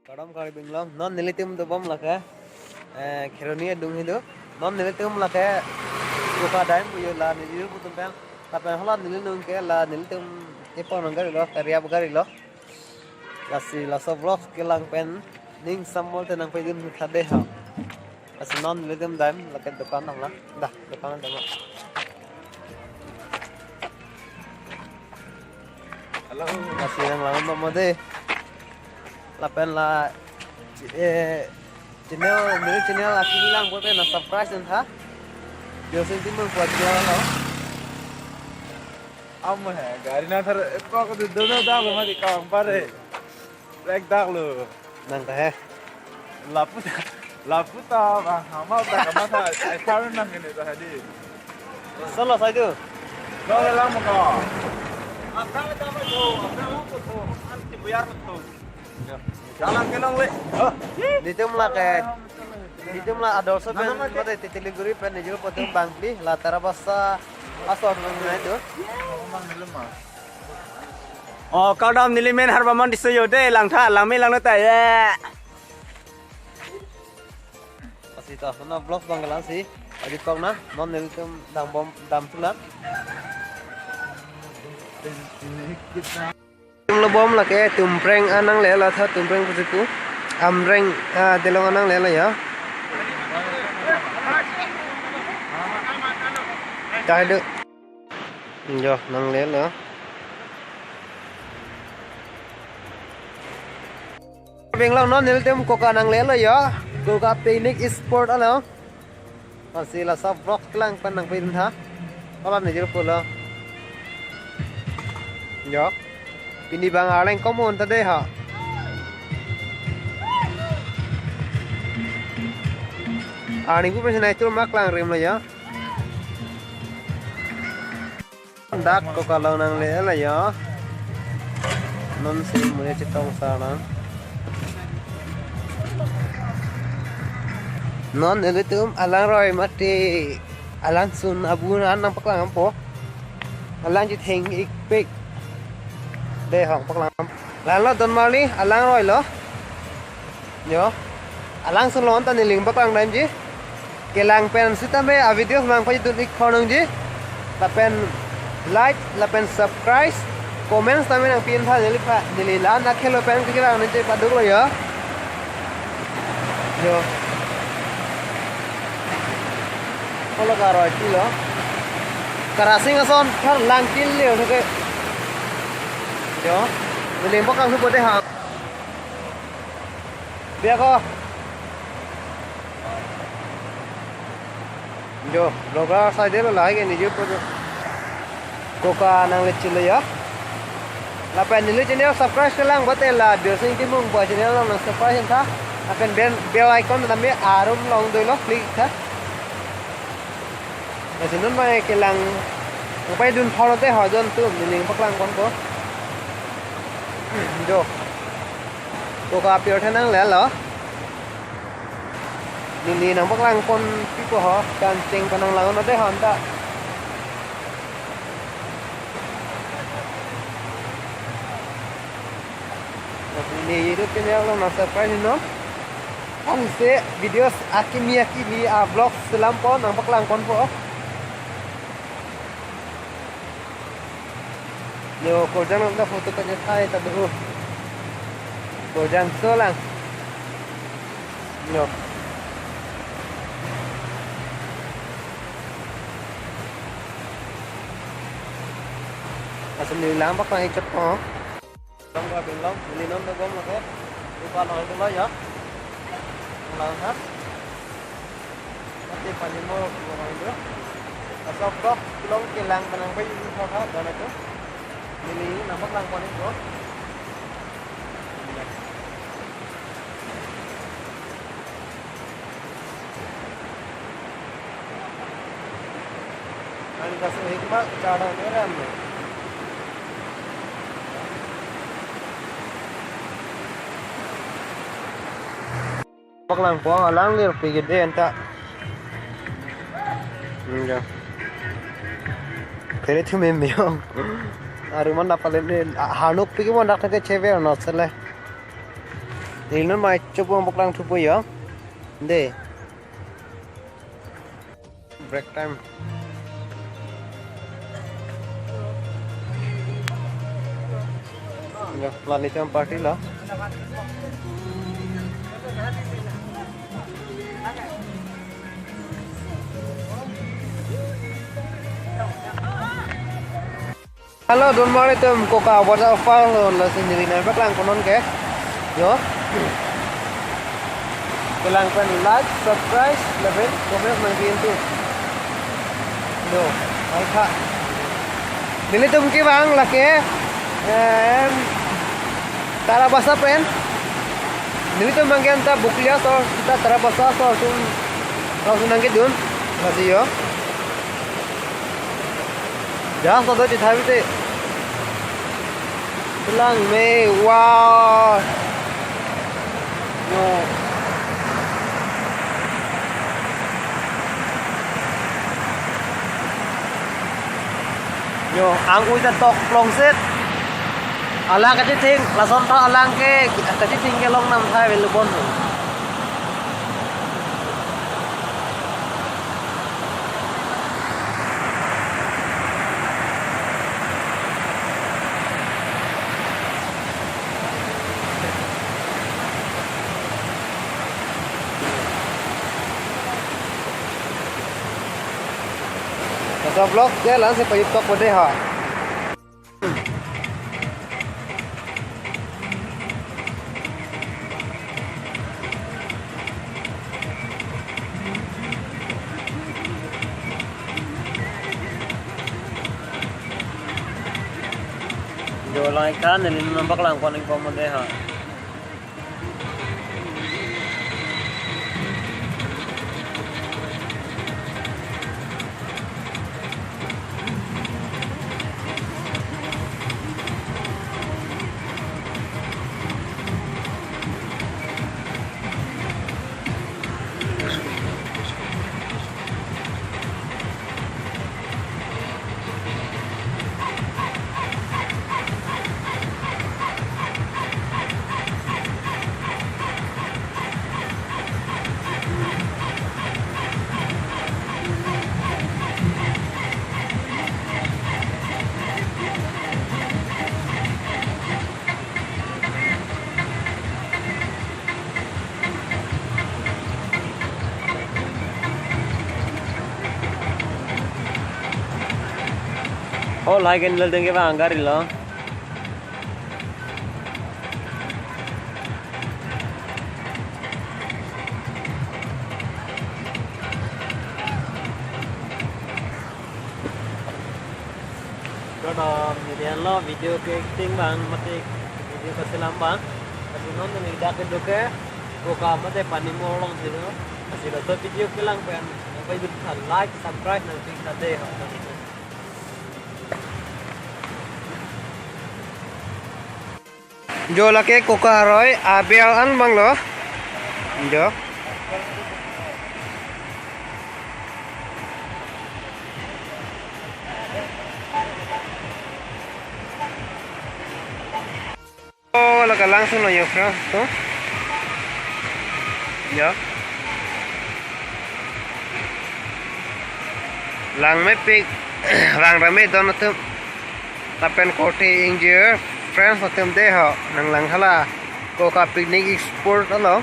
Kadam kali binglong non nilitim to bom laka kheroni dung hidu non nilitim laka uka daim buyo la nilil putum pen tapen hola nililung ke la nilitim ipon ngari lo karya bagari lo lasi laso vlog ke lang pen ning samol tenang pedin khade ha as non nilitim daim laka dukan nang la dah dukan nang la Halo. lasi nang lang mamode lapen la channel new channel aki lang buat na surprise entah dia sendiri membuat dia lo Am है गाड़ी ना थर को दोनों दाग लो मत काम पर है एक दाग लो nang teh लापुता हम अब तक हम था ऐसा नंग ने तो है दी solo saya tu लो ला मको apa apa tu apa tu anti biar tu jalan ke long le di jumlah ke di jumlah ada also pen pada titili guri pen ni juga potong bangli la tarabasa asor nang itu Oh, kau dam nilimen harba man disoyo de lang tha lang me lang ta ya. pasti tahu mana vlog banggalan sih lagi kau na non nilitum dam bom dam tulang bom lah ke tumpreng anang le la tha tumpreng kusiku amreng delong anang le la ya cai được jo nang le la beng long non nil tem koka nang le la ya koka picnic sport alo masih la sab vlog klang pan nang pin tha kalau ni jer pula yo Pini bang aleng komon tadi ha. Ani ku pesen itu mak lang rim lah ya. Dak ko kalau nang le lah ya. Non si mulai cetong sana. Non itu alang roy mati alang sun abun nang paklang ampo. Alang chỉ thành ik đây hỏng bác làm làng lo tuần mali alang rồi lo nhớ alang sung lon tani ling bác làm đấy chứ cái làng pen sita me a video mang phải tụi ik khon chứ là pen like là pen subscribe comment tami nang pin tha jadi pak jadi lan nak hello pen kira nanti paduk lo ya nhớ kalau karo itu lo karasing ason thar lang tin liu thôi yo mình bóc căng super đây hả biết không yo loga sai đấy là lại cái này chứ coca năng lực chile ya là pen ni channel subscribe ke lang bote la bio sing ti mung bo channel lang subscribe hen tha apen bell icon na me arum long doi lo click tha là chỉ nón mai cái lang bay dun phao te hỏi dân tu mình bóc lang con có jo coca pure thế năng lẽ lỡ đi nang bác lang con cái của họ can ting con năng lang nó đấy hòn ta ini itu channel lo nasa surprise no ang se videos akimi vlog selampau nang bác lang con po yo ko jangan ada foto kan saya tak dulu ko jangan solang yo asal ni lam bak mai chat ko long ra bình long ni non da gom la ke upa lo itu lah ya lang ha nanti panimo ko mai do asal bak long ke lang panang pai ko ha dan itu ini nampak lang kon itu ani kasih hikmah cara meram bác lang po lang lir pigid en ta ya Kere tu memang Aru mana paling ni hanuk pergi mana nak ke cewek nak sele Thì nó mai chụp một lần chụp bây giờ để break time lanjutkan party lah. Halo, good morning teman Coca waterfall là sendiri này bắt lang konon ke yo kelang pen like subscribe level comment mangkin tu yo ai kha dili tum ki bang la ke em tara basa pen dili tum mangkin ta buklia so kita tara basa so tum kau sunang ke dun lagi yo jangan so tu thabi te lang me wow yo yo ang ui ta tok long set alang ka ting la son ta alang ke ta ting ke long nam thai vel bon Sa vlog dia lang sa payutok po de ha. Jo lang ikan ni nampak lang kuning po mo de ha. Oh, like and little thing bang gari lo. Kalau median lo video ke ting bang mati video kasi lang bang. Kasi noon nang ida ke doke ko ka mati pani mo long sino. Kasi lo to video ke lang pen. Pwede ka like subscribe nang ting sa de ho. Jo lake Coca roy abial an bang lo jo oh laka langsung lo yo bro tu jo lang me pik rang rame don tu tapen koti injur friends hotem deh ho nang lang hala Coca picnic export alo